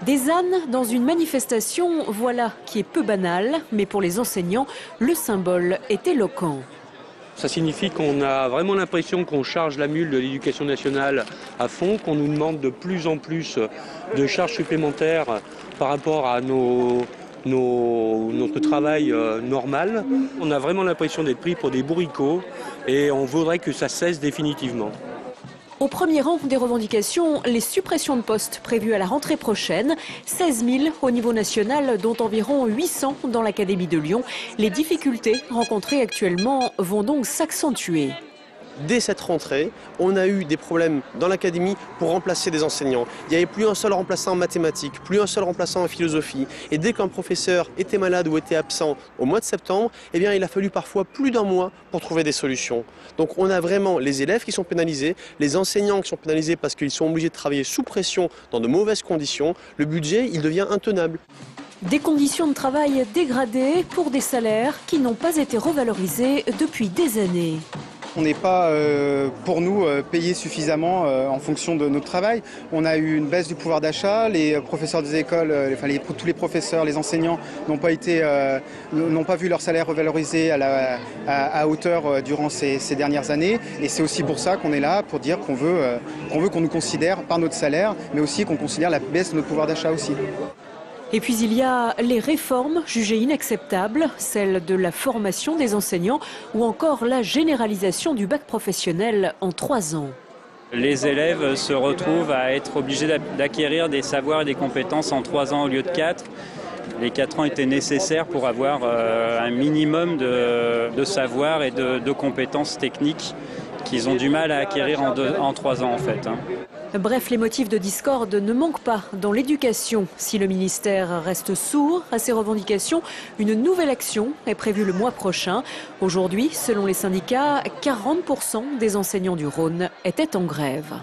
Des ânes dans une manifestation, voilà qui est peu banal, mais pour les enseignants, le symbole est éloquent. Ça signifie qu'on a vraiment l'impression qu'on charge la mule de l'éducation nationale à fond, qu'on nous demande de plus en plus de charges supplémentaires par rapport à notre travail normal. On a vraiment l'impression d'être pris pour des bourricots et on voudrait que ça cesse définitivement. Au premier rang des revendications, les suppressions de postes prévues à la rentrée prochaine, 16 000 au niveau national, dont environ 800 dans l'Académie de Lyon. Les difficultés rencontrées actuellement vont donc s'accentuer. Dès cette rentrée, on a eu des problèmes dans l'académie pour remplacer des enseignants. Il n'y avait plus un seul remplaçant en mathématiques, plus un seul remplaçant en philosophie. Et dès qu'un professeur était malade ou était absent au mois de septembre, eh bien, il a fallu parfois plus d'un mois pour trouver des solutions. Donc on a vraiment les élèves qui sont pénalisés, les enseignants qui sont pénalisés parce qu'ils sont obligés de travailler sous pression dans de mauvaises conditions. Le budget, il devient intenable. Des conditions de travail dégradées pour des salaires qui n'ont pas été revalorisés depuis des années. On n'est pas, pour nous, payé suffisamment en fonction de notre travail. On a eu une baisse du pouvoir d'achat. Les professeurs des écoles, tous les professeurs, les enseignants n'ont pas vu leur salaire revalorisé à hauteur durant ces dernières années. Et c'est aussi pour ça qu'on est là, pour dire qu'on veut qu'on nous considère par notre salaire, mais aussi qu'on considère la baisse de notre pouvoir d'achat aussi. Et puis il y a les réformes jugées inacceptables, celle de la formation des enseignants ou encore la généralisation du bac professionnel en 3 ans. Les élèves se retrouvent à être obligés d'acquérir des savoirs et des compétences en 3 ans au lieu de 4. Les 4 ans étaient nécessaires pour avoir un minimum de savoir et de compétences techniques qu'ils ont du mal à acquérir en 3 ans en fait. Bref, les motifs de discorde ne manquent pas dans l'éducation. Si le ministère reste sourd à ces revendications, une nouvelle action est prévue le mois prochain. Aujourd'hui, selon les syndicats, 40% des enseignants du Rhône étaient en grève.